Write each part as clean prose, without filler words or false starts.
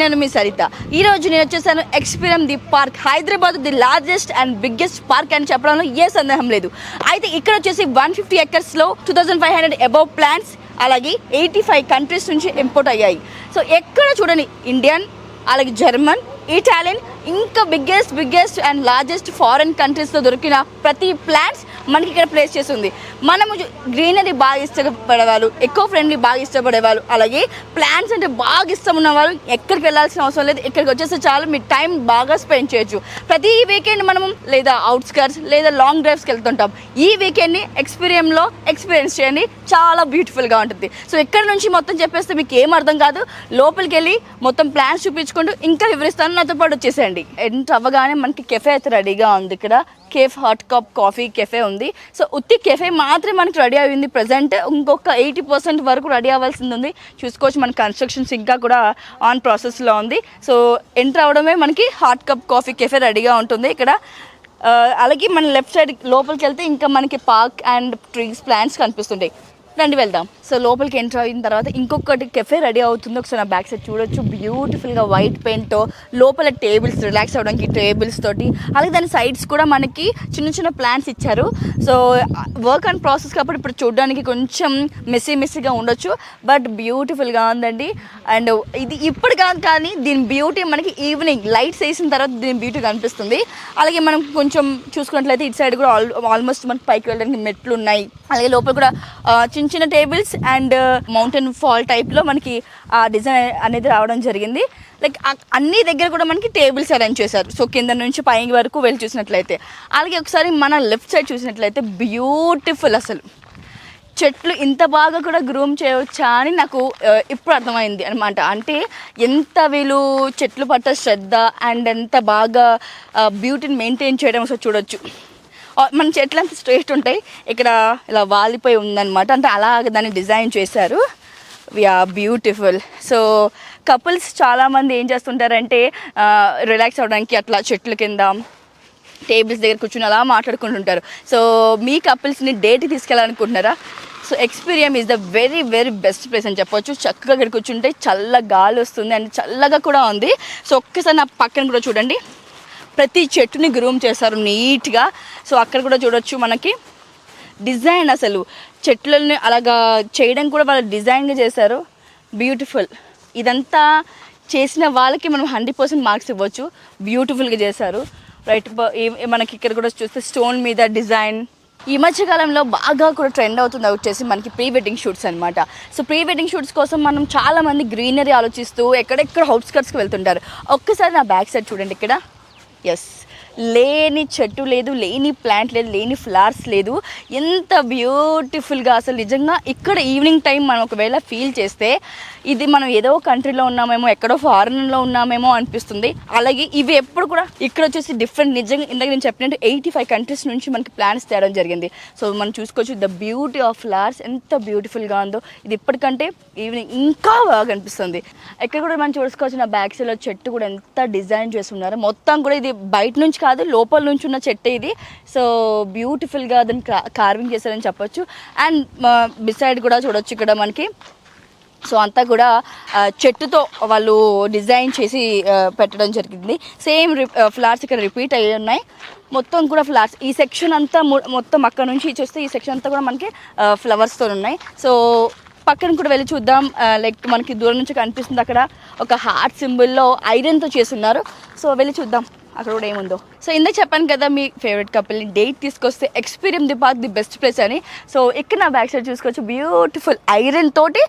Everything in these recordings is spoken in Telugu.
నేను మీ సరిత. ఈరోజు నేను వచ్చేసాను Experium the park, Hyderabad the largest and biggest park అని చెప్పడంలో ఏ సందేహం లేదు. అయితే ఇక్కడ వచ్చేసి 150 acres 2500 అబౌవ్ ప్లాంట్స్, అలాగే 85 కంట్రీస్ నుంచి ఇంపోర్ట్ అయ్యాయి. సో ఎక్కడ చూడండి ఇండియన్, అలాగే జర్మన్, ఇటాలియన్, ఇంకా బిగ్గెస్ట్ అండ్ లార్జెస్ట్ ఫారెన్ కంట్రీస్లో దొరికిన ప్రతి ప్లాంట్స్ మనకి ఇక్కడ ప్లేస్ చేసి ఉంది. మనము గ్రీనరీ బాగా ఇష్టపడేవాళ్ళు, ఎకో ఫ్రెండ్లీ బాగా ఇష్టపడేవాళ్ళు, అలాగే ప్లాంట్స్ అంటే బాగా ఇష్టం ఉన్న వాళ్ళు ఎక్కడికి వెళ్ళాల్సిన అవసరం లేదు. ఇక్కడికి వచ్చేస్తే చాలు, మీ టైం బాగా స్పెండ్ చేయొచ్చు. ప్రతి వీకెండ్ మనము లేదా అవుట్స్కర్ట్స్ లేదా లాంగ్ డ్రైవ్స్కి వెళ్తుంటాం. ఈ వీకెండ్ని ఎక్స్పీరియంలో ఎక్స్పీరియన్స్ చేయండి, చాలా బ్యూటిఫుల్గా ఉంటుంది. సో ఇక్కడ నుంచి మొత్తం చెప్పేస్తే మీకు ఏం అర్థం కాదు. లోపలికి వెళ్ళి మొత్తం ప్లాన్స్ చూపించుకుంటూ ఇంకా వివరిస్తాను, నాతో పాటు వచ్చేసేయండి. ఎంటర్ అవ్వగానే మనకి కెఫే అయితే రెడీగా ఉంది. ఇక్కడ cafe hot cup coffee cafe ఉంది. సో ఉత్తి కెఫే మాత్రమే మనకి రెడీ అయింది. ప్రజెంట్ ఇంకొక 80% వరకు రెడీ అవ్వాల్సింది ఉంది. చూసుకోవచ్చు, మన కన్స్ట్రక్షన్స్ ఇంకా కూడా ఆన్ ప్రాసెస్లో ఉంది. సో ఎంటర్ అవడమే మనకి హాట్ కప్ కాఫీ కెఫే రెడీగా ఉంటుంది ఇక్కడ. అలాగే మన లెఫ్ట్ సైడ్ లోపలికి వెళ్తే ఇంకా మనకి పార్క్ అండ్ ట్రీస్, ప్లాంట్స్ కనిపిస్తుంటాయి. రండి వెళ్దాం. సో లోపలికి ఎంటర్ అయిన తర్వాత ఇంకొకటి కెఫే రెడీ అవుతుంది. ఒకసారి నా బ్యాక్ సైడ్ చూడొచ్చు, బ్యూటిఫుల్గా వైట్ పెయింట్తో లోపల టేబుల్స్, రిలాక్స్ అవ్వడానికి టేబుల్స్ తోటి, అలాగే దాని సైడ్స్ కూడా మనకి చిన్న ప్లాంట్స్ ఇచ్చారు. సో వర్క్ అండ్ ప్రాసెస్ కాబట్టి ఇప్పుడు చూడడానికి కొంచెం మెస్సీగా ఉండొచ్చు, బట్ బ్యూటిఫుల్గా ఉందండి. అండ్ ఇది ఇప్పుడు కాదు, కానీ దీని బ్యూటీ మనకి ఈవినింగ్ లైట్స్ వేసిన తర్వాత దీని బ్యూటీ కనిపిస్తుంది. అలాగే మనం కొంచెం చూసుకున్నట్లయితే ఇటు సైడ్ కూడా ఆల్మోస్ట్ మనకి పైకి వెళ్ళడానికి మెట్లు ఉన్నాయి. అలాగే లోపల కూడా చిన్న టేబుల్స్ అండ్ మౌంటైన్ ఫాల్ టైప్లో మనకి ఆ డిజైన్ అనేది రావడం జరిగింది. లైక్ అన్ని దగ్గర కూడా మనకి టేబుల్స్ అరేంజ్ చేశారు. సో కింద నుంచి పైకి వరకు వెళ్ళి చూసినట్లయితే, అలాగే ఒకసారి మన లెఫ్ట్ సైడ్ చూసినట్లయితే బ్యూటిఫుల్, అసలు చెట్లు ఇంత బాగా కూడా గ్రూమ్ చేయవచ్చా అని నాకు ఇప్పుడు అర్థమైంది అనమాట. అంటే ఎంత వీళ్ళు చెట్లు పట్ల శ్రద్ధ అండ్ ఎంత బాగా బ్యూటీని మెయింటైన్ చేయడం ఒకసారి చూడొచ్చు. మన చెట్లు అంతా స్ట్రైట్ ఉంటాయి, ఇక్కడ ఇలా వాలిపోయి ఉందన్నమాట. అంటే అలాగ దాన్ని డిజైన్ చేశారు. We're beautiful. సో కపుల్స్ చాలామంది ఏం చేస్తుంటారంటే రిలాక్స్ అవ్వడానికి అట్లా చెట్ల కింద టేబుల్స్ దగ్గర కూర్చుని అలా మాట్లాడుకుంటుంటారు. సో మీ కపుల్స్ని డేట్కి తీసుకెళ్ళాలనుకుంటున్నారా? So Experium is the very best place అని చెప్పొచ్చు. చక్కగా ఇక్కడ కూర్చుంటే చల్ల గాలి వస్తుంది అండ్ చల్లగా కూడా ఉంది. సో ఒక్కసారి నా పక్కన కూడా చూడండి, ప్రతి చెట్టుని గ్రూమ్ చేస్తారు నీట్గా. సో అక్కడ కూడా చూడొచ్చు మనకి డిజైన్, అసలు చెట్లని అలాగా చేయడం కూడా వాళ్ళు డిజైన్గా చేశారు. బ్యూటిఫుల్. ఇదంతా చేసిన వాళ్ళకి మనం 100% మార్క్స్ ఇవ్వచ్చు. బ్యూటిఫుల్గా చేశారు, రైట్. మనకి ఇక్కడ కూడా చూస్తే స్టోన్ మీద డిజైన్. ఈ మధ్యకాలంలో బాగా కూడా ట్రెండ్ అవుతుంది వచ్చేసి మనకి ప్రీ వెడ్డింగ్ షూట్స్ అనమాట. సో ప్రీ వెడ్డింగ్ షూట్స్ కోసం మనం చాలామంది గ్రీనరీ ఆలోచిస్తూ ఎక్కడెక్కడ అవుట్స్కట్స్కి వెళ్తుంటారు. ఒక్కసారి నా బ్యాక్ సైడ్ చూడండి, ఇక్కడ ఎస్, లేని చెట్టు లేదు, లేని ప్లాంట్ లేదు, లేని ఫ్లవర్స్ లేదు. ఎంత బ్యూటిఫుల్గా అసలు నిజంగా ఇక్కడ ఈవినింగ్ టైం మనం ఒకవేళ ఫీల్ చేస్తే ఇది మనం ఏదో కంట్రీలో ఉన్నామేమో, ఎక్కడో ఫారెన్లో ఉన్నామేమో అనిపిస్తుంది. అలాగే ఇవి ఎప్పుడు కూడా ఇక్కడ వచ్చేసి డిఫరెంట్, నిజంగా ఇందాక నేను చెప్పినట్టు 85 కంట్రీస్ నుంచి మనకి ప్లాంట్స్ తేవడం జరిగింది. సో మనం చూసుకోవచ్చు ద బ్యూటీ ఆఫ్ ఫ్లవర్స్ ఎంత బ్యూటిఫుల్గా ఉందో. ఇది ఇప్పటికంటే ఈవినింగ్ ఇంకా బాగా అనిపిస్తుంది. ఎక్కడ కూడా మనం చూసుకోవచ్చు, నా బ్యాక్ సైడ్లో చెట్టు కూడా ఎంత డిజైన్ చేస్తున్నారు. మొత్తం కూడా ఇది బయట నుంచి కాదు, లోపల నుంచి ఉన్న చెట్టు ఇది. సో బ్యూటిఫుల్గా దాన్ని కార్వింగ్ చేశారని చెప్పొచ్చు. అండ్ బిసైడ్ కూడా చూడొచ్చు ఇక్కడ మనకి. సో అంతా కూడా చెట్టుతో వాళ్ళు డిజైన్ చేసి పెట్టడం జరిగింది. సేమ్ ఫ్లవర్స్ ఇక్కడ రిపీట్ అయ్యి ఉన్నాయి. మొత్తం కూడా ఫ్లవర్స్, ఈ సెక్షన్ అంతా మొత్తం అక్కడ నుంచి చూస్తే ఈ సెక్షన్ అంతా కూడా మనకి ఫ్లవర్స్తో ఉన్నాయి. సో పక్కన కూడా వెళ్ళి చూద్దాం. లైక్ మనకి దూరం నుంచి కనిపిస్తుంది, అక్కడ ఒక హార్ట్ సింబల్లో ఐరన్తో చేస్తున్నారు. సో వెళ్ళి చూద్దాం. అక్కడ కూడా ఏముందో. సో ఇందాక చెప్పాను కదా మీ ఫేవరెట్ కపుల్ని డేట్ తీసుకొస్తే Experium the park the best place అని. సో ఇక్కడ నా బ్యాక్ సైడ్ చూసుకోవచ్చు, బ్యూటిఫుల్ ఐరన్ తోటి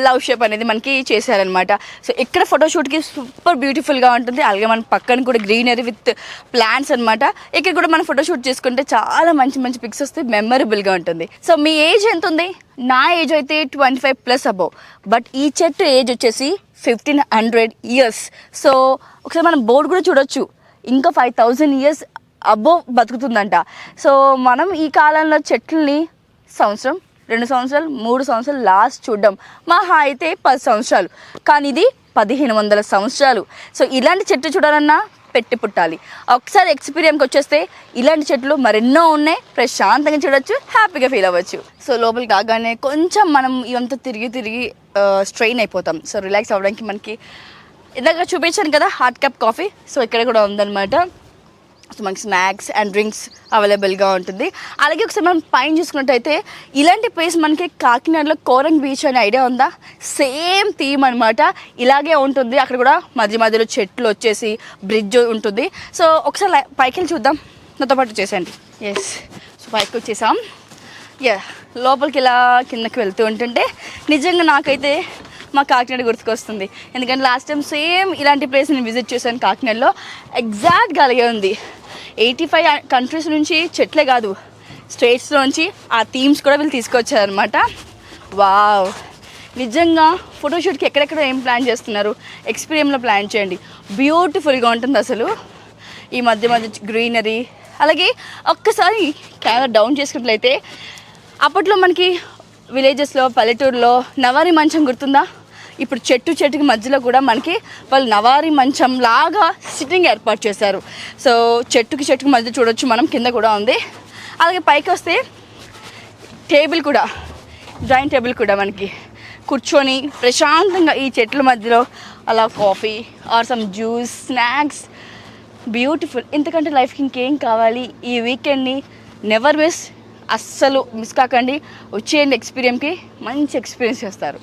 లవ్ షేప్ అనేది మనకి చేశారనమాట. సో ఇక్కడ ఫోటోషూట్కి సూపర్ బ్యూటిఫుల్గా ఉంటుంది. అలాగే మన పక్కన కూడా గ్రీనరీ విత్ ప్లాంట్స్ అనమాట. ఇక్కడ కూడా మనం ఫోటోషూట్ చేసుకుంటే చాలా మంచి మంచి పిక్స్ వస్తే మెమరబుల్గా ఉంటుంది. సో మీ ఏజ్ ఎంత ఉంది? నా ఏజ్ అయితే 25+ అబోవ్. బట్ ఈ చెట్టు ఏజ్ వచ్చేసి 1500 years. సో ఒకసారి మనం బోర్డు కూడా చూడొచ్చు, ఇంకా 5000 years అబోవ్ బతుకుతుందంట. సో మనం ఈ కాలంలో చెట్లని సంవత్సరం, 2 సంవత్సరాలు, 3 సంవత్సరాలు లాస్ట్ చూడడం, మహా అయితే 10 సంవత్సరాలు. కానీ ఇది 1500 సంవత్సరాలు. సో ఇలాంటి చెట్టు చూడాలన్నా పెట్టి పుట్టాలి. ఒకసారి ఎక్స్పీరియన్స్కి వచ్చేస్తే ఇలాంటి చెట్లు మరెన్నో ఉన్నాయి, ప్రశాంతంగా చూడొచ్చు, హ్యాపీగా ఫీల్ అవ్వచ్చు. సో లోపలికి కాగానే కొంచెం మనం ఇవంతా తిరిగి స్ట్రెయిన్ అయిపోతాం. సో రిలాక్స్ అవ్వడానికి మనకి ఇందాక చూపించాను కదా హాట్ కప్ కాఫీ, సో ఇక్కడ కూడా ఉందన్నమాట. సో మనకి స్నాక్స్ అండ్ డ్రింక్స్ అవైలబుల్గా ఉంటుంది. అలాగే ఒకసారి మనం పైన చూసుకున్నట్టయితే ఇలాంటి ప్లేస్ మనకి కాకినాడలో కోరంగ్ బీచ్ అనే ఐడియా ఉందా? సేమ్ థీమ్ అనమాట, ఇలాగే ఉంటుంది. అక్కడ కూడా మధ్యలో చెట్లు వచ్చేసి బ్రిడ్జ్ ఉంటుంది. సో ఒకసారి పైకి వెళ్ళి చూద్దాం, నాతో పాటు చేసేయండి. ఎస్, సో పైకి వచ్చేసాం. లోపలికి ఇలా కిందకి వెళ్తూ ఉంటుంటే నిజంగా నాకైతే మా కాకినాడ గుర్తుకొస్తుంది. ఎందుకంటే లాస్ట్ టైం సేమ్ ఇలాంటి ప్లేస్ నేను విజిట్ చేశాను కాకినాడలో. ఎగ్జాక్ట్గా అలాగే ఉంది. 85 కంట్రీస్ నుంచి చెట్లే కాదు, స్టేట్స్లో నుంచి ఆ థీమ్స్ కూడా వీళ్ళు తీసుకొచ్చారనమాట. వావ్, నిజంగా ఫోటోషూట్కి ఎక్కడెక్కడ ఏం ప్లాన్ చేస్తున్నారు, ఎక్స్పీరియన్స్లో ప్లాన్ చేయండి, బ్యూటిఫుల్గా ఉంటుంది అసలు. ఈ మధ్య గ్రీనరీ. అలాగే ఒక్కసారి కెమెరా డౌన్ చేసుకున్నట్లయితే అప్పట్లో మనకి విలేజెస్లో, పల్లెటూరులో నవారీ మంచం గుర్తుందా? ఇప్పుడు చెట్టుకి మధ్యలో కూడా మనకి వాళ్ళు నవారీ మంచం లాగా సిట్టింగ్ ఏర్పాటు చేశారు. సో చెట్టుకి మధ్య చూడొచ్చు మనం, కింద కూడా ఉంది. అలాగే పైకి వస్తే టేబుల్ కూడా, జాయింట్ టేబుల్ కూడా మనకి కూర్చొని ప్రశాంతంగా ఈ చెట్ల మధ్యలో అలా coffee or some juice, snacks, beautiful. ఇంతకంటే లైఫ్కి ఇంకేం కావాలి? ఈ వీకెండ్ని నెవర్ అస్సలు మిస్ కాకండి. వచ్చేయండి, ఎక్స్పీరియన్స్కి మంచి ఎక్స్పీరియన్స్ చేస్తారు.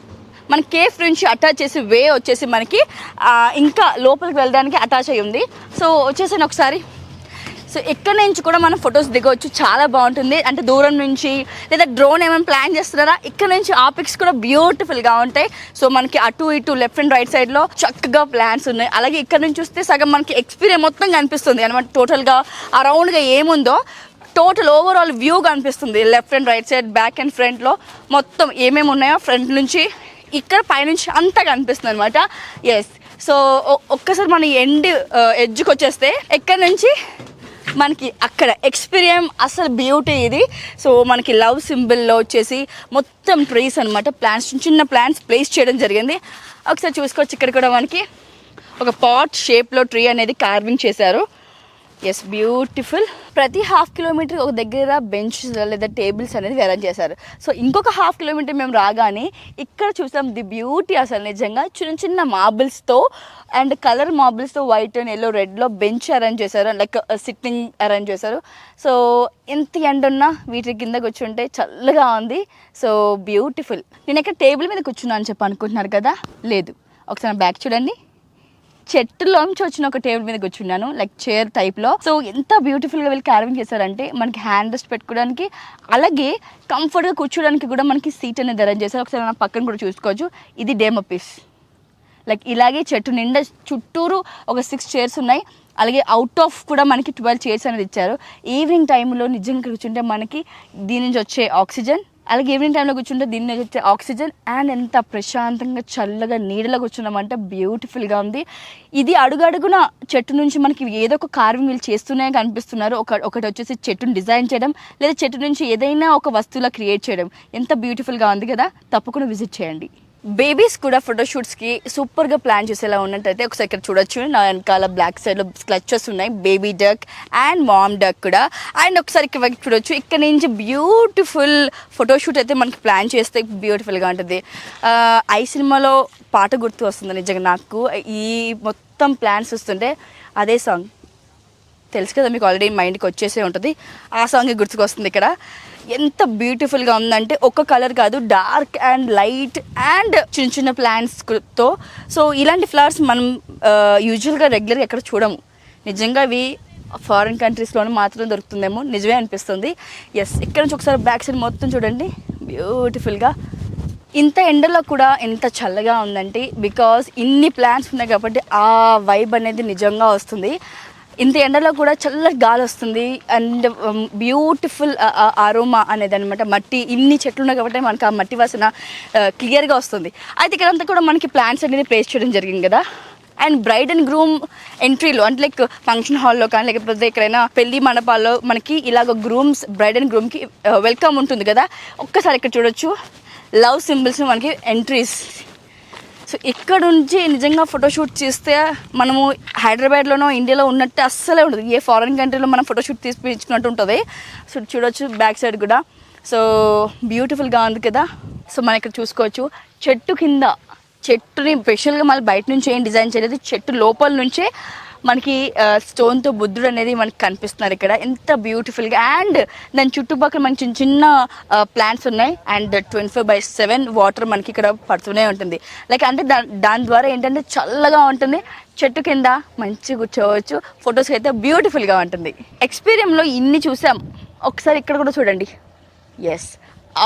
మన కేఫ్ నుంచి అటాచ్ చేసి వే వచ్చేసి మనకి ఇంకా లోపలికి వెళ్ళడానికి అటాచ్ అయ్యి ఉంది. సో వచ్చేసాను ఒకసారి. సో ఎక్కడి నుంచి కూడా మనం ఫొటోస్ దిగవచ్చు, చాలా బాగుంటుంది. అంటే దూరం నుంచి లేదా డ్రోన్ ఏమైనా ప్లాన్ చేస్తున్నారా, ఇక్కడ నుంచి ఆ పిక్స్ కూడా బ్యూటిఫుల్గా ఉంటాయి. సో మనకి అటు ఇటు లెఫ్ట్ అండ్ రైట్ సైడ్లో చక్కగా ప్లాన్స్ ఉన్నాయి. అలాగే ఇక్కడ నుంచి చూస్తే సగం మనకి ఎక్స్పీరియన్స్ మొత్తం కనిపిస్తుంది అనమాట. టోటల్గా అరౌండ్గా ఏముందో టోటల్ ఓవరాల్ వ్యూ కనిపిస్తుంది. Left and right side, back and ఫ్రంట్లో మొత్తం ఏమేమి ఉన్నాయో ఫ్రంట్ నుంచి ఇక్కడ పైనుంచి అంతా కనిపిస్తుంది అనమాట. ఎస్, సో ఒక్కసారి మన ఎడ్జ్కి వచ్చేస్తే ఎక్కడి నుంచి మనకి అక్కడ ఎక్స్పీరియన్స్ అసలు బ్యూటీ ఇది. సో మనకి లవ్ సింబల్లో వచ్చేసి మొత్తం ట్రీస్ అనమాట, ప్లాంట్స్, చిన్న ప్లాంట్స్ ప్లేస్ చేయడం జరిగింది. ఒకసారి చూసుకోవచ్చు, ఇక్కడ కూడా మనకి ఒక పాట్ షేప్లో ట్రీ అనేది కార్వింగ్ చేశారు. Yes, beautiful. ప్రతి ½ కిలోమీటర్ ఒక దగ్గర బెంచెస్ లేదా టేబుల్స్ అనేది అరేంజ్ చేశారు. సో ఇంకొక ½ కిలోమీటర్ మేము రాగానే ఇక్కడ చూసాం ది బ్యూటీ. అసలు నిజంగా చిన్న మార్బుల్స్తో అండ్ కలర్ మార్బుల్స్తో వైట్ అండ్ ఎల్లో రెడ్లో బెంచ్ అరేంజ్ చేశారు, లైక్ సిట్టింగ్ అరేంజ్ చేశారు. సో ఎంత ఎండ ఉన్నా వీటి కింద కూర్చుంటే చల్లగా ఉంది. So beautiful. నేను ఎక్కడ టేబుల్ మీద కూర్చున్నాను అని చెప్పి అనుకుంటున్నారు కదా, లేదు. ఒకసారి బ్యాక్ చూడండి, చెట్టులోంచి వచ్చిన ఒక టేబుల్ మీద కూర్చున్నాను, లైక్ చైర్ టైప్లో. సో ఎంత బ్యూటిఫుల్గా వీళ్ళు క్యారవింగ్ చేశారంటే మనకి హ్యాండ్ రెస్ట్ పెట్టుకోవడానికి, అలాగే కంఫర్ట్గా కూర్చోడానికి కూడా మనకి సీట్ అనేది అరేంజ్ చేశారు. ఒకసారి మన పక్కన కూడా చూసుకోవచ్చు. ఇది డెమో పీస్. లైక్ ఇలాగే చెట్టు నిండా చుట్టూరు ఒక 6 చైర్స్ ఉన్నాయి. అలాగే అవుట్ ఆఫ్ కూడా మనకి 12 చైర్స్ అనేది ఇచ్చారు. ఈవినింగ్ టైంలో నిజంగా కూర్చుంటే మనకి దీని నుంచి వచ్చే ఆక్సిజన్, అలాగే ఈవినింగ్ టైంలో కూర్చుంటే దీని నుంచి వచ్చే ఆక్సిజన్ అండ్ ఎంత ప్రశాంతంగా చల్లగా నీడలో కూర్చున్నామంటే బ్యూటిఫుల్గా ఉంది. ఇది అడుగడుగున చెట్టు నుంచి మనకి ఏదో ఒక కార్వింగ్ వీళ్ళు చేస్తూనే కనిపిస్తున్నారు. ఒకటి వచ్చేసి చెట్టును డిజైన్ చేయడం, లేదా చెట్టు నుంచి ఏదైనా ఒక వస్తువులా క్రియేట్ చేయడం. ఎంత బ్యూటిఫుల్గా ఉంది కదా, తప్పకుండా విజిట్ చేయండి. బేబీస్ కూడా ఫోటోషూట్స్కి సూపర్గా ప్లాన్ చేసేలా ఉన్నట్టయితే ఒకసారి ఇక్కడ చూడొచ్చు. నా వెనకాల బ్లాక్ సైడ్లో క్లచెస్ ఉన్నాయి, baby duck and mom duck కూడా. అండ్ ఒకసారి ఇక్కడ చూడొచ్చు, ఇక్కడ నుంచి బ్యూటిఫుల్ ఫోటోషూట్ అయితే మనకి ప్లాన్ చేస్తే బ్యూటిఫుల్గా ఉంటుంది. ఐ సినిమాలో పాట గుర్తు వస్తుంది నిజంగా నాకు. ఈ మొత్తం ప్లాన్స్ వస్తుంటే అదే సాంగ్ తెలుసు కదా మీకు, ఆల్రెడీ మైండ్కి వచ్చేసే ఉంటుంది. ఆ సాంగ్ గుర్తుకొస్తుంది ఇక్కడ. ఎంత బ్యూటిఫుల్గా ఉందంటే ఒక కలర్ కాదు, డార్క్ అండ్ లైట్ అండ్ చిన్న చిన్న ప్లాంట్స్తో. సో ఇలాంటి ఫ్లవర్స్ మనం యూజువల్గా రెగ్యులర్గా ఎక్కడ చూడము. నిజంగా ఇవి ఫారిన్ కంట్రీస్లోనే మాత్రం దొరుకుతుందేమో, నిజమే అనిపిస్తుంది. ఎస్, ఇక్కడ నుంచి ఒకసారి బ్యాక్ సైడ్ మొత్తం చూడండి బ్యూటిఫుల్గా. ఇంత ఎండలో కూడా ఎంత చల్లగా ఉందంటే బికాస్ ఇన్ని ప్లాంట్స్ ఉన్నాయి కాబట్టి ఆ వైబ్ అనేది నిజంగా వస్తుంది. ఇంత ఎండలో కూడా చల్లటి గాలి వస్తుంది అండ్ బ్యూటిఫుల్ అరోమా అనేది అనమాట. మట్టి ఇన్ని చెట్లు ఉన్నాయి కాబట్టి మనకు ఆ మట్టి వాసన క్లియర్గా వస్తుంది. అయితే ఇక్కడంతా కూడా మనకి ప్లాంట్స్ అనేది ప్లేస్ చేయడం జరిగింది కదా. అండ్ బ్రైడ్ అండ్ గ్రూమ్ ఎంట్రీలో అంటే లైక్ ఫంక్షన్ హాల్లో కానీ లేకపోతే ఎక్కడైనా పెళ్లి మండపాల్లో మనకి ఇలాగ బ్రైడ్ అండ్ గ్రూమ్కి వెల్కమ్ ఉంటుంది కదా. ఒక్కసారి ఇక్కడ చూడొచ్చు లవ్ సింబల్స్ మనకి ఎంట్రీస్. సో ఇక్కడ నుంచి నిజంగా ఫోటోషూట్ చేస్తే మనము హైదరాబాద్లోనో ఇండియాలో ఉన్నట్టు అస్సలే ఉండదు. ఏ ఫారిన్ కంట్రీలో మనం ఫోటోషూట్ తీసుకున్నట్టు ఉంటుంది. సో చూడొచ్చు బ్యాక్ సైడ్ కూడా. సో బ్యూటిఫుల్గా ఉంది కదా. సో మనం ఇక్కడ చూసుకోవచ్చు చెట్టు కింద, చెట్టుని స్పెషల్గా మళ్ళీ బయట నుంచి ఏం డిజైన్ చేయలేదు, చెట్టు లోపల నుంచే మనకి స్టోన్తో బుద్ధుడు అనేది మనకి కనిపిస్తున్నారు ఇక్కడ ఎంత బ్యూటిఫుల్గా. అండ్ దాని చుట్టుపక్కల మనకి చిన్న చిన్న ప్లాంట్స్ ఉన్నాయి అండ్ 24/7 వాటర్ మనకి ఇక్కడ పడుతూనే ఉంటుంది. లైక్ అంటే దాని ద్వారా ఏంటంటే చల్లగా ఉంటుంది, చెట్టు కింద మంచిగా కూర్చోవచ్చు, ఫొటోస్ అయితే బ్యూటిఫుల్గా ఉంటుంది. ఎక్స్పీరియంలో ఇన్ని చూసాం, ఒకసారి ఇక్కడ కూడా చూడండి. Yes,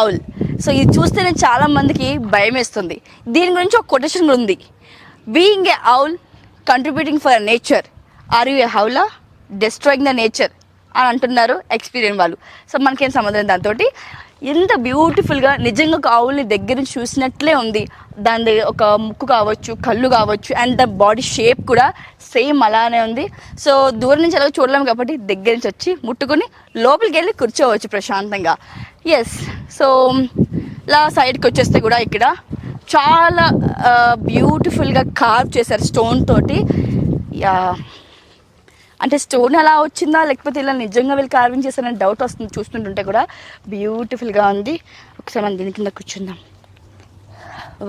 owl. సో ఇది చూస్తేనే చాలా మందికి భయం వేస్తుంది. దీని గురించి ఒక కొటేషన్ కూడా ఉంది, being a owl contributing for nature, or you a howler destroying the nature అని అంటున్నారు ఎక్స్పీరియన్స్ వాళ్ళు. సో మనకేం సంబంధం దాంతో. ఎంత బ్యూటిఫుల్గా నిజంగా ఒక ఆవుల్ని దగ్గర నుంచి చూసినట్లే ఉంది. దాని ఒక ముక్కు కావచ్చు, కళ్ళు కావచ్చు అండ్ ద బాడీ షేప్ కూడా సేమ్ అలానే ఉంది. సో దూరం నుంచి ఎలాగో చూడలేము కాబట్టి దగ్గర నుంచి వచ్చి ముట్టుకొని లోపలికి వెళ్ళి కూర్చోవచ్చు ప్రశాంతంగా. ఎస్, సో ఇలా సైడ్కి వచ్చేస్తే కూడా ఇక్కడ చాలా బ్యూటిఫుల్గా కార్వ్ చేశారు స్టోన్ తోటి. అంటే స్టోన్ ఎలా వచ్చిందా లేకపోతే ఇలా నిజంగా వీళ్ళు కార్వింగ్ చేశారని డౌట్ వస్తుంది చూస్తుంటుంటే కూడా. బ్యూటిఫుల్గా ఉంది. ఒకసారి మనం దీని కింద కూర్చుందాం.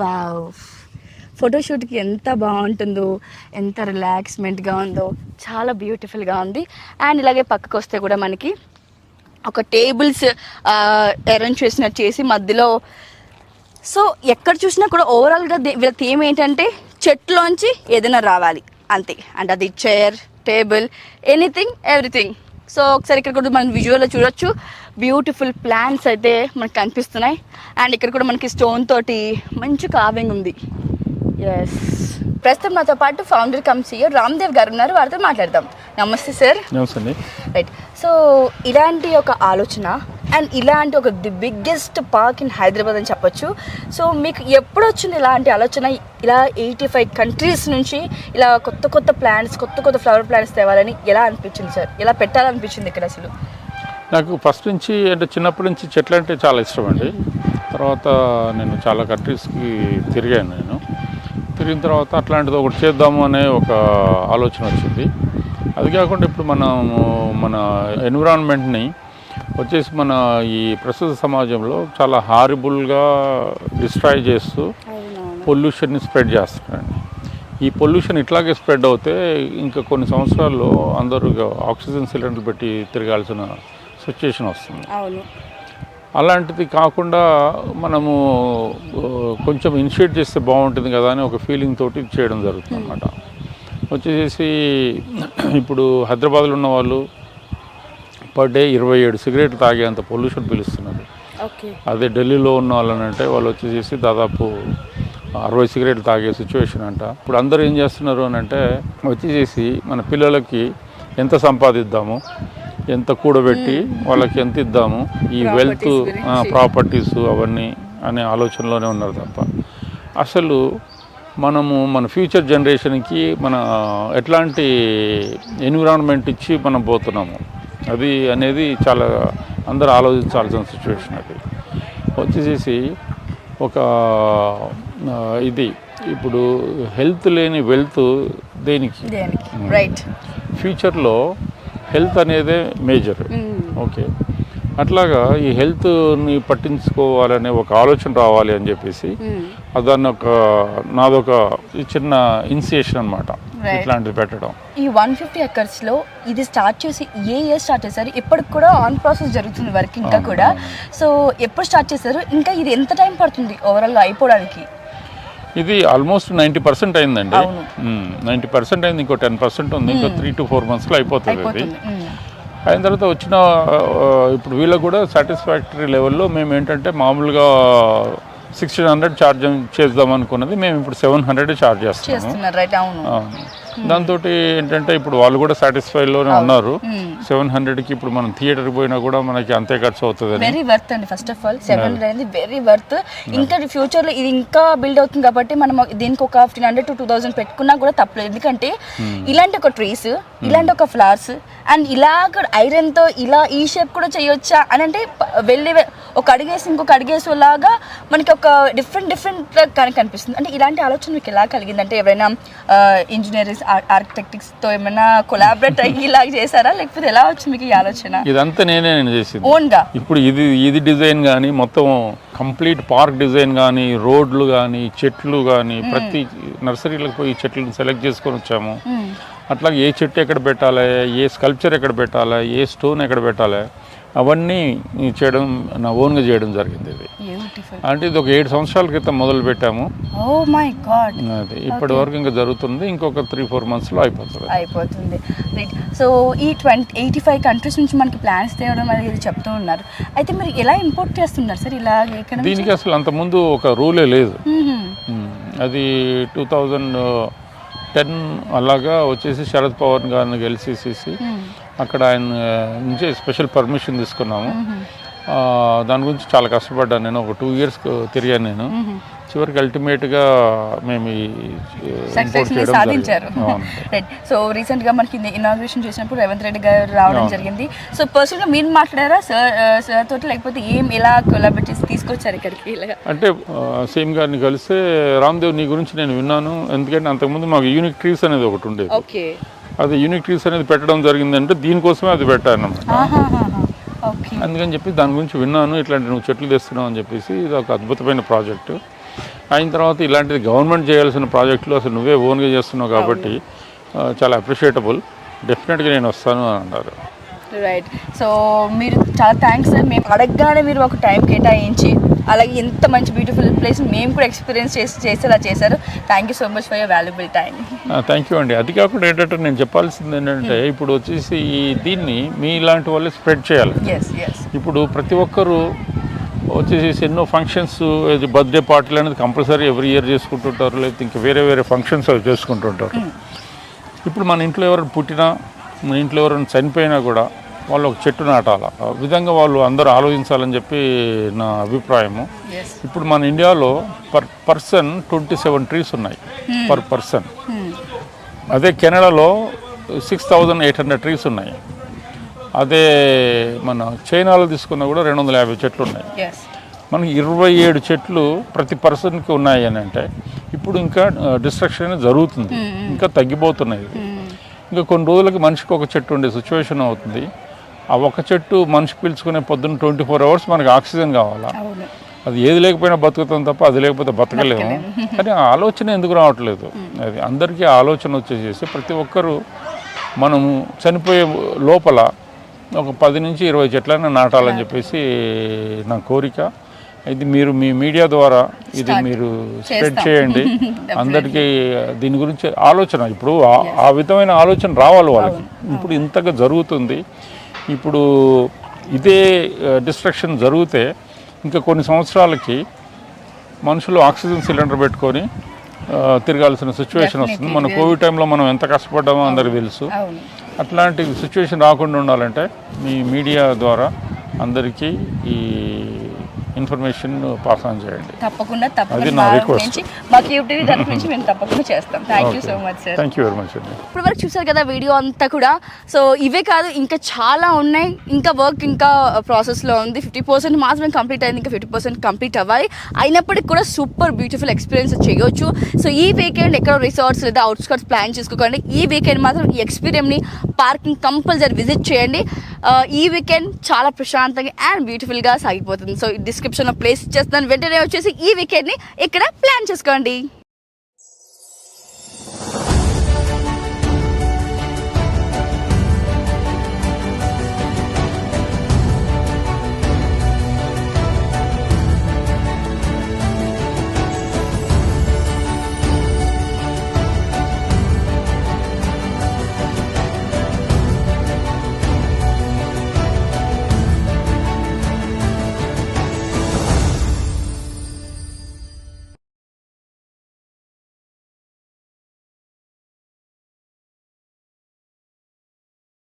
వావ్, ఫోటోషూట్కి ఎంత బాగుంటుందో, ఎంత రిలాక్స్మెంట్గా ఉందో, చాలా బ్యూటిఫుల్గా ఉంది. అండ్ ఇలాగే పక్కకు వస్తే కూడా మనకి ఒక టేబుల్స్ అరేంజ్ చేసి మధ్యలో. సో ఎక్కడ చూసినా కూడా ఓవరాల్గా వీళ్ళ థీమ్ ఏంటంటే చెట్లోంచి ఏదైనా రావాలి అంతే. అండ్ అది chair, table, anything, everything. So ఒకసారి ఇక్కడ కూడా మనం విజువల్లో చూడొచ్చు బ్యూటిఫుల్ ప్లాంట్స్ అయితే మనకు కనిపిస్తున్నాయి. అండ్ ఇక్కడ కూడా మనకి స్టోన్ తోటి మంచి కార్వింగ్ ఉంది. ఎస్, ప్రస్తుతం మాతో పాటు ఫౌండర్ కమ్ CEO రామ్దేవ్ గారు ఉన్నారు, వారితో మాట్లాడదాం. నమస్తే సార్. నమస్తే. రైట్, సో ఇలాంటి ఒక ఆలోచన అండ్ ఇలాంటి ఒక the biggest park in Hyderabad అని చెప్పొచ్చు. సో మీకు ఎప్పుడు వచ్చింది ఇలాంటి ఆలోచన, ఇలా 85 కంట్రీస్ నుంచి ఇలా కొత్త ప్లాంట్స్, కొత్త ఫ్లవర్ ప్లాంట్స్ తేవాలని ఎలా అనిపించింది సార్? ఎలా పెట్టాలనిపించింది ఇక్కడ అసలు? నాకు ఫస్ట్ నుంచి అంటే చిన్నప్పటి నుంచి చెట్లు అంటే చాలా ఇష్టం అండి. తర్వాత నేను చాలా కంట్రీస్కి తిరిగాను. తిరిగిన తర్వాత అట్లాంటిది ఒకటి చేద్దాము అనే ఒక ఆలోచన వచ్చింది. అది కాకుండా ఇప్పుడు మన ఎన్విరాన్మెంట్ని వచ్చేసి మన ఈ ప్రస్తుత సమాజంలో చాలా హారిబుల్గా డిస్ట్రాయ్ చేస్తూ పొల్యూషన్ని స్ప్రెడ్ చేస్తున్నారండి. ఈ పొల్యూషన్ ఇట్లాగే స్ప్రెడ్ అవుతే ఇంకా కొన్ని సంవత్సరాల్లో అందరూ ఆక్సిజన్ సిలిండర్లు పెట్టి తిరగాల్సిన సిచ్యుయేషన్ వస్తుంది. అలాంటిది కాకుండా మనము కొంచెం ఇనిషియేట్ చేస్తే బాగుంటుంది కదా అని ఒక ఫీలింగ్ తోటి చేయడం జరుగుతుంది అన్నమాట. వచ్చేసి ఇప్పుడు హైదరాబాద్లో ఉన్న వాళ్ళు పర్ డే 27 సిగరెట్లు తాగేంత పొల్యూషన్ పీలుస్తున్నారు. అదే ఢిల్లీలో ఉన్న వాళ్ళనంటే వాళ్ళు వచ్చేసి దాదాపు 60 సిగరెట్లు తాగే సిచ్యువేషన్ అంట. ఇప్పుడు అందరూ ఏం చేస్తున్నారు అని అంటే వచ్చేసి మన పిల్లలకి ఎంత సంపాదిద్దాము, ఎంత కూడబెట్టి వాళ్ళకి ఎంత ఇద్దాము, ఈ వెల్త్ ప్రాపర్టీస్ అవన్నీ అనే ఆలోచనలోనే ఉన్నారు తప్ప అసలు మనము మన ఫ్యూచర్ జనరేషన్కి మన ఎట్లాంటి ఎన్విరాన్మెంట్ ఇచ్చి మనం పోతున్నాము అది అనేది చాలా అందరూ ఆలోచించాల్సిన సిచ్యువేషన్. అది వచ్చేసి ఒక ఇది ఇప్పుడు హెల్త్ లేని వెల్త్ దేనికి? రైట్. ఫ్యూచర్లో హెల్త్ అనేదే మేజర్. ఓకే, అట్లాగా ఈ హెల్త్ని పట్టించుకోవాలనే ఒక ఆలోచన రావాలి అని చెప్పేసి దాన్ని నాదొక చిన్న ఇనిషియేషన్ అనమాట ఇట్లాంటిది పెట్టడం. ఈ 150 ఎకర్స్లో ఇది స్టార్ట్ చేసి ఏ ఇయర్ స్టార్ట్ చేశారు? ఇప్పటికి కూడా ఆన్ ప్రాసెస్ జరుగుతుంది వర్క్ ఇంకా కూడా. సో ఎప్పుడు స్టార్ట్ చేశారు? ఇంకా ఇది ఎంత టైం పడుతుంది ఓవరాల్గా అయిపోవడానికి? ఇది ఆల్మోస్ట్ 90% అయిందండి. అవును. 90% అయింది, ఇంకో 10% ఉంది. ఇంకో 3 to 4 months అయిపోతుంది అది. అయిన తర్వాత వచ్చిన ఇప్పుడు వీళ్ళకి కూడా సాటిస్ఫాక్టరీ లెవెల్లో మేము ఏంటంటే మామూలుగా 1600 ఛార్జ్ చేద్దాం అనుకున్నది మేము ఇప్పుడు 700 ఛార్జ్ చేస్తున్నాము. రైట్. అవును. దాంతో ఏంటంటే ఇప్పుడు వాళ్ళు కూడా సాటిస్ఫైడ్లోనే ఉన్నారు. 700కి ఇప్పుడు మనం థియేటర్కి పోయినా కూడా మనకి అంతే ఖర్చు అవుతుంది. వెరీ వర్త్ అండి. ఫస్ట్ ఆఫ్ ఆల్ 700 అనేది వెరీ వర్త్. ఇంకా ఫ్యూచర్లో ఇది ఇంకా బిల్డ్ అవుతుంది కాబట్టి మనం దీనికి ఒక 1500 to 2000 పెట్టుకున్నా కూడా తప్పలేదు. ఎందుకంటే ఇలాంటి ఒక ట్రీస్, ఇలాంటి ఒక ఫ్లవర్స్ అండ్ ఇలాగ ఐరన్తో ఇలా ఈ షేప్ కూడా చేయొచ్చా అని అంటే వెళ్ళి ఒక అడిగేసి ఇంకొక అడిగేసేలాగా మనకి ఒక డిఫరెంట్ కనిపిస్తుంది. అంటే ఇలాంటి ఆలోచన మీకు ఎలా కలిగింది? అంటే ఎవరైనా ఇంజనీర్స్ ఆర్కిటెక్ట్స్తో ఏమైనా కొలాబరేట్ అయ్యి ఇలా చేశారా, లేకపోతే ఎలా వచ్చింది మీకు ఈ ఆలోచన? ఇదంతా నేను చేసింది ఓన్గా. ఇప్పుడు ఇది డిజైన్ కానీ మొత్తం కంప్లీట్ పార్క్ డిజైన్ కానీ రోడ్లు కానీ చెట్లు కానీ ప్రతి నర్సరీలకు పోయి చెట్లను సెలెక్ట్ చేసుకొని వచ్చాము. అట్లా ఏ చెట్టు ఎక్కడ పెట్టాలి, ఏ స్కల్ప్చర్ ఎక్కడ పెట్టాలి, ఏ స్టోన్ ఎక్కడ పెట్టాలి అవన్నీ చేయడం నా ఓన్గా చేయడం జరిగింది. ఇది అంటే ఇది ఒక 7 సంవత్సరాల క్రితం మొదలు పెట్టాము. అది ఇప్పటి వరకు ఇంకా జరుగుతుంది. ఇంకొక 3-4 monthsలో అయిపోతుంది. రైట్. సో ఈ 85 కంట్రీస్ నుంచి మనకి ప్లాన్స్ తేవడం అనేది చెప్తూ ఉన్నారు. అయితే మీరు ఎలా ఇంపోర్ట్ చేస్తున్నారు సార్ ఇలా? దీనికి అసలు అంతకుముందు ఒక రూలే లేదు. అది 2010 అలాగా వచ్చేసి శరద్ పవార్ గారిని గెలిచేసేసి అక్కడ ఆయన నుంచి స్పెషల్ పర్మిషన్ తీసుకున్నాము. దాని గురించి చాలా కష్టపడ్డాను నేను. ఒక 2 years తిరిగాను నేను. చివరికి అల్టిమేట్గా మేము సాధించారు. సో రీసెంట్గా మనకి ఇనాగ్రేషన్ చేసినప్పుడు రేవంత్ రెడ్డి గారు రావడం జరిగింది. సో పర్సనల్గా మీరు మాట్లాడారా సార్ తోటి, లేకపోతే ఎలా కొలాబరేట్ చేసి తీసుకొచ్చారు ఇక్కడికి? అంటే సీఎం గారిని కలిస్తే రామ్దేవ్ నీ గురించి నేను విన్నాను, ఎందుకంటే అంతకుముందు మాకు యూనిక్ ట్రీస్ అనేది ఒకటి ఉండేది. ఓకే. అది యూనిక్ ట్రీస్ అనేది పెట్టడం జరిగిందంటే దీనికోసమే అది పెట్టాను అన్నమాట. అందుకని చెప్పి దాని గురించి విన్నాను, ఇట్లాంటి నువ్వు చెట్లు తెస్తున్నావు అని చెప్పేసి. ఇది ఒక అద్భుతమైన ప్రాజెక్టు. అయిన తర్వాత ఇలాంటిది గవర్నమెంట్ చేయాల్సిన ప్రాజెక్టులు అసలు నువ్వే ఓన్గా చేస్తున్నావు కాబట్టి చాలా అప్రిషియేటబుల్. డెఫినెట్గా నేను వస్తాను అని అన్నారు. రైట్. సో మీరు చాలా థ్యాంక్స్ సార్. మేము అడగగానే మీరు ఒక టైం కేటాయించి అలాగే ఎంత మంచి బ్యూటిఫుల్ ప్లేస్ మేము కూడా ఎక్స్పీరియన్స్ చేసేలా చేశారు. Thank you so much for your valuable time. Thank you అండి. అది కాకుండా ఏంటంటే నేను చెప్పాల్సింది ఏంటంటే ఇప్పుడు వచ్చేసి దీన్ని మీ ఇలాంటి వాళ్ళు స్ప్రెడ్ చేయాలి. ఇప్పుడు ప్రతి ఒక్కరూ వచ్చేసి ఎన్నో ఫంక్షన్స్, బర్త్డే పార్టీలు అనేది కంపల్సరీ ఎవ్రీ ఇయర్ చేసుకుంటుంటారు, లేకపోతే ఇంకా వేరే ఫంక్షన్స్ అవి చేసుకుంటుంటారు. ఇప్పుడు మన ఇంట్లో ఎవరైనా పుట్టినా, మన ఇంట్లో ఎవరైనా చనిపోయినా కూడా వాళ్ళు ఒక చెట్టు నాటాల. ఆ విధంగా వాళ్ళు అందరూ ఆలోచించాలని చెప్పి నా అభిప్రాయము. ఇప్పుడు మన ఇండియాలో పర్సన్ 27 trees ఉన్నాయి పర్ పర్సన్. అదే కెనడాలో 6800 trees ఉన్నాయి. అదే మన చైనాలో తీసుకున్నా కూడా 250 చెట్లు ఉన్నాయి. మనకి 27 చెట్లు ప్రతి పర్సన్కి ఉన్నాయి అని అంటే ఇప్పుడు ఇంకా డిస్ట్రక్షన్ అనేది జరుగుతుంది, ఇంకా తగ్గిపోతున్నాయి. ఇంకా కొన్ని రోజులకి మనిషికి ఒక చెట్టు ఉండే సిచ్యువేషన్ అవుతుంది. ఆ ఒక చెట్టు మనిషి పీల్చుకునే పొద్దున్న 24 hours మనకి ఆక్సిజన్ కావాలా. అది ఏది లేకపోయినా బతుకుతాం తప్ప అది లేకపోతే బతకలేము. కానీ ఆ ఆలోచన ఎందుకు రావట్లేదు? అది అందరికీ ఆలోచన వచ్చేసేసి ప్రతి ఒక్కరూ మనము చనిపోయే లోపల ఒక 10 నుంచి 20 చెట్లైనా నాటాలని చెప్పేసి నా కోరిక. ఇది మీరు మీ మీడియా ద్వారా ఇది మీరు స్ప్రెడ్ చేయండి అందరికీ. దీని గురించి ఆలోచన ఇప్పుడు ఆ విధమైన ఆలోచన రావాలి వాళ్ళకి. ఇప్పుడు ఇంతగా జరుగుతుంది. ఇప్పుడు ఇదే డిస్ట్రక్షన్ జరిగితే ఇంకా కొన్ని సంవత్సరాలకి మనుషులు ఆక్సిజన్ సిలిండర్ పెట్టుకొని తిరగాల్సిన సిచ్యువేషన్ వస్తుంది. మన కోవిడ్ టైంలో మనం ఎంత కష్టపడ్డామో అందరికీ తెలుసు. అట్లాంటి సిచ్యువేషన్ రాకుండా ఉండాలంటే మీ మీడియా ద్వారా అందరికీ ఈ ఇన్ఫర్మేషన్ పాస్ ఆన్ చేయండి. తప్పకుండా అది నా రిక్వెస్ట్. మాకు యూటీవీ తరఫు నుంచి మేము తప్పకుండా చేస్తాం. Thank you so much sir. Thank you very much అండి. ఇప్పుడు వరకు చూసారు కదా వీడియో అంతా కూడా. సో ఇవే కాదు ఇంకా చాలా ఉన్నాయి. ఇంకా వర్క్ ఇంకా ప్రాసెస్లో ఉంది. 50% మాత్రమే కంప్లీట్ అయింది, ఇంకా 50% కంప్లీట్ అవ్వాలి. అయినప్పటికీ కూడా సూపర్ బ్యూటిఫుల్ ఎక్స్పీరియన్స్ చేయొచ్చు. సో ఈ వీకెండ్ ఎక్కడో రిసార్ట్స్ లేదా అవుట్స్కర్ట్స్ ప్లాన్ చేసుకోకండి. ఈ వీకెండ్ మాత్రం ఈ ఎక్స్పీరియంని పార్కింగ్ కంపల్సరీ విజిట్ చేయండి. ఈ వీకెండ్ చాలా ప్రశాంతంగా అండ్ బ్యూటిఫుల్గా సాగిపోతుంది. సో డిస్క్రిప్షన్లో ప్లేస్ ఇచ్చేస్తాను, వెంటనే వచ్చేసి ఈ వీకెండ్ని ఇక్కడ ప్లాన్ చేసుకోండి.